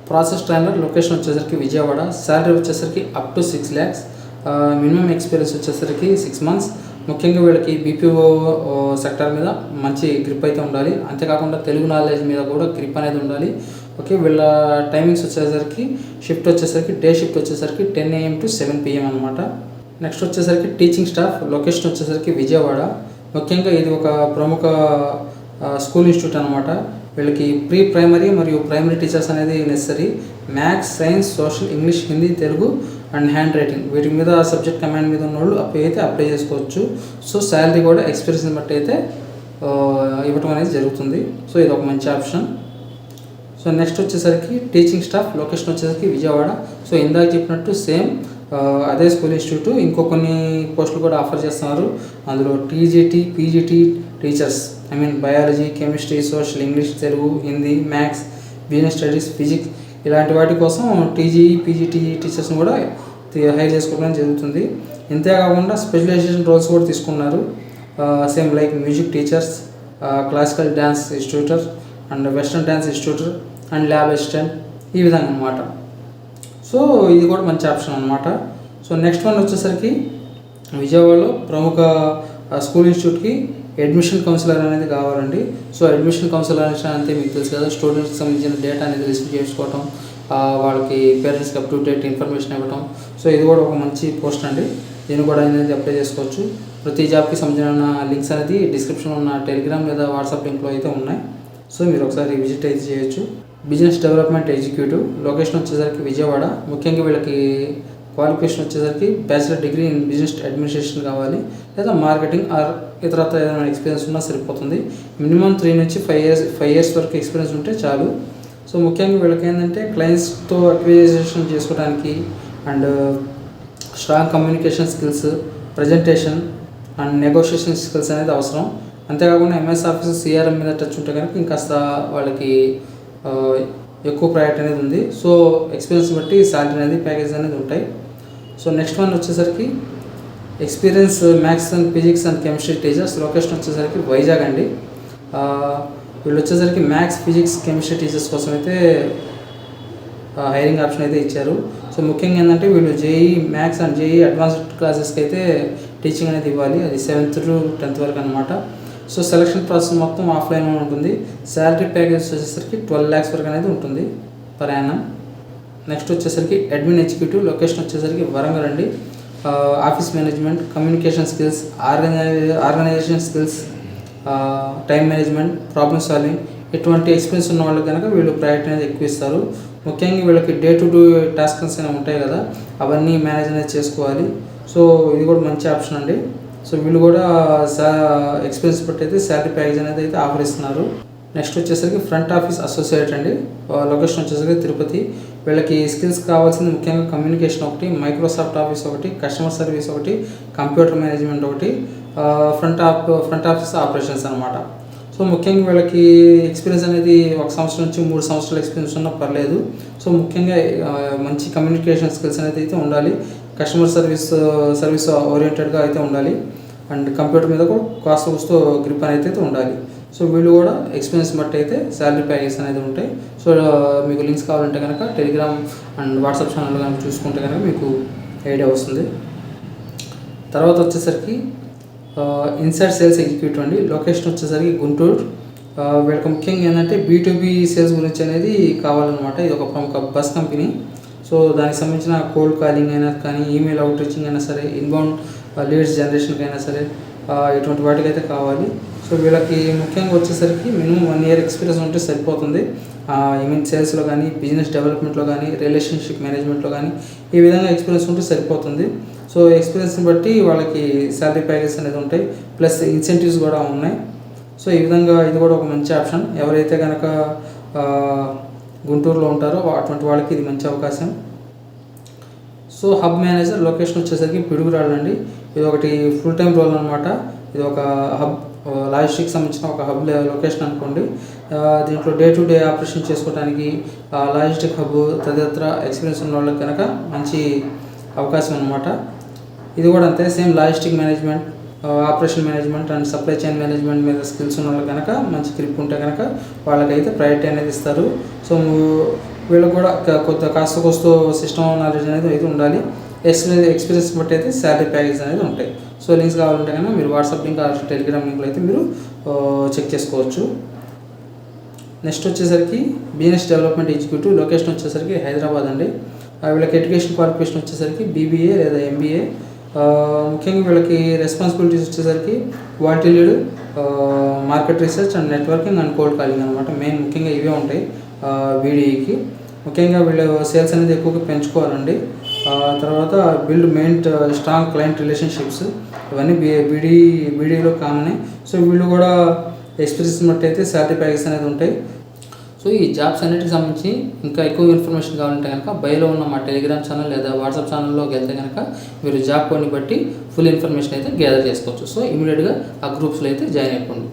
Process trainer, location వచ్చేసరికి Vijayawada, salary వచ్చేసరికి up to 6 lakhs, minimum experience వచ్చేసరికి 6 months. ముఖ్యంగా వీళ్ళకి బీపీఓ సెక్టర్ మీద మంచి గ్రిప్ అయితే ఉండాలి. అంతేకాకుండా తెలుగు నాలెడ్జ్ మీద కూడా గ్రిప్ అనేది ఉండాలి. ఓకే, వీళ్ళ టైమింగ్స్ వచ్చేసరికి షిఫ్ట్ వచ్చేసరికి డే షిఫ్ట్ వచ్చేసరికి 10 AM to 7 PM అనమాట. నెక్స్ట్ వచ్చేసరికి టీచింగ్ స్టాఫ్, లొకేషన్ వచ్చేసరికి విజయవాడ. ముఖ్యంగా ఇది ఒక ప్రముఖ స్కూల్ ఇన్స్టిట్యూట్ అనమాట. వీళ్ళకి ప్రీ ప్రైమరీ మరియు ప్రైమరీ టీచర్స్ అనేది necessary. Maths, science, social, English, Hindi, Telugu and hand writing వీటి మీద సబ్జెక్ట్ కమాండ్ మీద ఉన్న వాళ్ళు అప్లై చేసుకోవచ్చు. సో శాలరీ కూడా ఎక్స్పీరియన్స్ బట్టి అయితే ఇవ్వటం అనేది జరుగుతుంది. సో ఇది ఒక మంచి ఆప్షన్. సో నెక్స్ట్ వచ్చేసరికి టీచింగ్ స్టాఫ్, లొకేషన్ వచ్చేసరికి విజయవాడ. సో ఇందాక చెప్పినట్టు సేమ్ అదే స్కూల్ ఇన్స్టిట్యూట్ ఇంకో కొన్ని పోస్టులు కూడా ఆఫర్ చేస్తున్నారు. అందులో TGT, PGT teachers, biology, chemistry, social, English, Telugu, Hindi, maths, business studies, physics ఇలాంటి వాటి కోసం టీజీ, పీజీటీ టీచర్స్ని కూడా హైర్ చేసుకోవడం జరుగుతుంది. ఇంతేకాకుండా స్పెషలైజేషన్ రోల్స్ కూడా తీసుకున్నారు. Same like music teachers, classical dance instituter and western dance instituter and lab assistant, ఈ విధంగా అనమాట. సో ఇది కూడా మంచి ఆప్షన్ అనమాట. సో నెక్స్ట్ వన్ వచ్చేసరికి విజయవాడలో ప్రముఖ స్కూల్ ఇన్స్టిట్యూట్కి అడ్మిషన్ కౌన్సిలర్ అనేది కావాలండి. సో అడ్మిషన్ కౌన్సిలర్ అంటే మీకు తెలుసు కదా, స్టూడెంట్స్కి సంబంధించిన డేటా అనేది రిసీవ్ చేసుకోవటం, వాళ్ళకి పేరెంట్స్కి అప్ టు డేట్ ఇన్ఫర్మేషన్ ఇవ్వటం. సో ఇది కూడా ఒక మంచి పోస్ట్ అండి. దీన్ని కూడా అనేది అప్లై చేసుకోవచ్చు. ప్రతి జాబ్కి సంబంధించిన లింక్స్ అనేది డిస్క్రిప్షన్లో ఉన్న టెలిగ్రామ్ లేదా వాట్సాప్ లింక్లో అయితే ఉన్నాయి. సో మీరు ఒకసారి విజిట్ అయితే చేయొచ్చు. బిజినెస్ డెవలప్మెంట్ ఎగ్జిక్యూటివ్, లొకేషన్ వచ్చేసరికి విజయవాడ. ముఖ్యంగా వీళ్ళకి క్వాలిఫికేషన్ వచ్చేసరికి bachelor degree in business administration కావాలి, లేదా మార్కెటింగ్ ఆర్ ఇతరత్ర ఏదైనా ఎక్స్పీరియన్స్ ఉన్నా సరిపోతుంది. మినిమం 3 నుంచి 5 years వరకు ఎక్స్పీరియన్స్ ఉంటే చాలు. సో ముఖ్యంగా వీళ్ళకి ఏంటంటే క్లయింట్స్తో అక్విజిషన్ చేసుకోవడానికి and strong communication skills, presentation and negotiation skills అనేది అవసరం. అంతేకాకుండా ఎంఎస్ ఆఫీస్, సిఆర్ఎం మీద టచ్ ఉంటే కనుక ఇంకాస్త వాళ్ళకి ఎక్కువ ప్రయారిటీ అనేది ఉంది. సో ఎక్స్పీరియన్స్ బట్టి శాలరీ అనేది ప్యాకేజ్ అనేది ఉంటాయి. సో నెక్స్ట్ వన్ వచ్చేసరికి experience maths and physics and chemistry teachers, location వచ్చేసరికి వైజాగ్ అండి. వీళ్ళు వచ్చేసరికి మ్యాథ్స్, ఫిజిక్స్, కెమిస్ట్రీ టీచర్స్ కోసం అయితే హైరింగ్ ఆప్షన్ అయితే ఇచ్చారు. సో ముఖ్యంగా ఏంటంటే వీళ్ళు JEE maths and JEE advanced క్లాసెస్కి అయితే టీచింగ్ అనేది ఇవ్వాలి. అది 7th to 10th వరకు అనమాట. సో సెలక్షన్ ప్రాసెస్ మొత్తం ఆఫ్లైన్ ఉంటుంది. శాలరీ ప్యాకేజ్ వచ్చేసరికి 12 lakhs వరకు అనేది ఉంటుంది పర్ యానం. నెక్స్ట్ వచ్చేసరికి అడ్మిన్ ఎగ్జిక్యూటివ్, లొకేషన్ వచ్చేసరికి వరంగల్ అండి. Office management, communication skills, organisation skills, time management, problem solving ఇటువంటి ఎక్స్పీరియన్స్ ఉన్న వాళ్ళకి కనుక వీళ్ళు ప్రయారిటీ అనేది ఎక్కువ ఇస్తారు. ముఖ్యంగా వీళ్ళకి డే టు డే టాస్క్స్ అనేవి ఉంటాయి కదా, అవన్నీ మేనేజ్ అనేది చేసుకోవాలి. సో ఇది కూడా మంచి ఆప్షన్ అండి. సో వీళ్ళు కూడా ఎక్స్పీరియన్స్ బట్టి అయితే శాలరీ ప్యాకేజ్ అనేది అయితే ఆఫర్ ఇస్తున్నారు. నెక్స్ట్ వచ్చేసరికి ఫ్రంట్ ఆఫీస్ అసోసియేట్ అండి. లొకేషన్ వచ్చేసరికి తిరుపతి. వీళ్ళకి స్కిల్స్ కావాల్సింది ముఖ్యంగా కమ్యూనికేషన్ ఒకటి, మైక్రోసాఫ్ట్ ఆఫీస్ ఒకటి, కస్టమర్ సర్వీస్ ఒకటి, కంప్యూటర్ మేనేజ్మెంట్ ఒకటి, ఫ్రంట్ ఆఫీస్ ఆపరేషన్స్ అనమాట. సో ముఖ్యంగా వీళ్ళకి ఎక్స్పీరియన్స్ అనేది 1 సంవత్సరం నుంచి 3 సంవత్సరాల ఎక్స్పీరియన్స్ ఉన్నా పర్లేదు. సో ముఖ్యంగా మంచి కమ్యూనికేషన్ స్కిల్స్ అనేది అయితే ఉండాలి. కస్టమర్ సర్వీస్ ఓరియంటెడ్గా అయితే ఉండాలి. అండ్ కంప్యూటర్ మీద కూడా కాస్త వస్తూ గ్రిప్ అనేది అయితే ఉండాలి. సో వీళ్ళు కూడా ఎక్స్పీరియన్స్ బట్టి అయితే శాలరీ ప్యాకేజ్ అనేది ఉంటాయి. సో మీకు లింక్స్ కావాలంటే కనుక టెలిగ్రామ్ అండ్ వాట్సాప్ ఛానల్ కనుక చూసుకుంటే కనుక మీకు ఐడియా వస్తుంది. తర్వాత వచ్చేసరికి ఇన్సైడ్ సేల్స్ ఎగ్జిక్యూటివ్ అండి. లొకేషన్ వచ్చేసరికి గుంటూరు. వీళ్ళకి ముఖ్యంగా ఏంటంటే B2B సేల్స్ గురించి అనేది కావాలన్నమాట. ఇది ఒక ప్రముఖ బస్ కంపెనీ. సో దానికి సంబంధించిన కోల్డ్ కాలింగ్ అయినా కానీ, ఈమెయిల్ అవుట్ రీచింగ్ అయినా సరే, ఇన్బౌండ్ లీడ్స్ జనరేషన్కి అయినా సరే, ఇటువంటి వాటికి అయితే కావాలి. సో వీళ్ళకి ముఖ్యంగా వచ్చేసరికి మినిమం 1 year ఎక్స్పీరియన్స్ ఉంటే సరిపోతుంది. సేల్స్లో కానీ, బిజినెస్ డెవలప్మెంట్లో కానీ, రిలేషన్షిప్ మేనేజ్మెంట్లో కానీ ఈ విధంగా ఎక్స్పీరియన్స్ ఉంటే సరిపోతుంది. సో ఎక్స్పీరియన్స్ని బట్టి వాళ్ళకి శాలరీ ప్యాకేజ్ అనేది ఉంటాయి, ప్లస్ ఇన్సెంటివ్స్ కూడా ఉన్నాయి. సో ఈ విధంగా ఇది కూడా ఒక మంచి ఆప్షన్. ఎవరైతే కనుక గుంటూరులో ఉంటారో అటువంటి వాళ్ళకి ఇది మంచి అవకాశం. సో హబ్ మేనేజర్, లొకేషన్ వచ్చేసరికి పిడుగురాళ్ళు అండి. ఇది ఒకటి ఫుల్ టైం రోల్ అనమాట. ఇది ఒక హబ్, లాజిస్టిక్ సంబంధించిన ఒక హబ్ లొకేషన్ అనుకోండి. దీంట్లో డే టు డే ఆపరేషన్ చేసుకోవడానికి లాజిస్టిక్ హబ్ తదితర ఎక్స్పీరియన్స్ ఉన్న వాళ్ళకి కనుక మంచి అవకాశం అనమాట. ఇది కూడా అంతే, same logistic management, operation management and supply chain management మీద స్కిల్స్ ఉన్న వాళ్ళు కనుక మంచి గ్రిప్ ఉంటే కనుక వాళ్ళకైతే ప్రయారిటీ అనేది ఇస్తారు. సో వీళ్ళకి కూడా కొత్త కాస్త కోస్తో సిస్టమ్ నాలెడ్జ్ అనేది అయితే ఉండాలి. ఎక్స్పీరియన్స్ బట్టి అయితే శాలరీ ప్యాకేజ్ అనేది ఉంటాయి. సో లింక్స్ కావాలంటే కన్నా మీరు వాట్సాప్ లింక్ టెలిగ్రామ్ లింక్లో అయితే మీరు చెక్ చేసుకోవచ్చు. నెక్స్ట్ వచ్చేసరికి బిజినెస్ డెవలప్మెంట్ ఎగ్జిక్యూటివ్, లొకేషన్ వచ్చేసరికి హైదరాబాద్ అండి. వీళ్ళకి ఎడ్యుకేషన్ క్వాలిఫికేషన్ వచ్చేసరికి BBA లేదా MBA. ముఖ్యంగా వీళ్ళకి రెస్పాన్సిబిలిటీస్ వచ్చేసరికి quality lead, market research and networking and cold calling అనమాట. మెయిన్ ముఖ్యంగా ఇవే ఉంటాయి BDEకి. ముఖ్యంగా వీళ్ళు సేల్స్ అనేది ఎక్కువగా పెంచుకోవాలండి. తర్వాత బిల్డ్ స్ట్రాంగ్ క్లయింట్ రిలేషన్షిప్స్, ఇవన్నీ BDEలో కామనే. సో వీళ్ళు కూడా ఎక్స్పీరియన్స్ బట్టి అయితే శాలరీ ప్యాకేజ్ అనేది ఉంటాయి. సో ఈ జాబ్స్ అన్నిటికి సంబంధించి ఇంకా ఎక్కువ ఇన్ఫర్మేషన్ కావాలంటే కనుక బయోలో ఉన్న మా టెలిగ్రామ్ ఛానల్ లేదా వాట్సాప్ ఛానల్లోకి వెళ్తే కనుక మీరు జాబ్ కోడ్ని బట్టి ఫుల్ ఇన్ఫర్మేషన్ అయితే గ్యాదర్ చేసుకోవచ్చు. సో ఇమీడియట్గా ఆ గ్రూప్స్లో అయితే జాయిన్ అయిపోండి.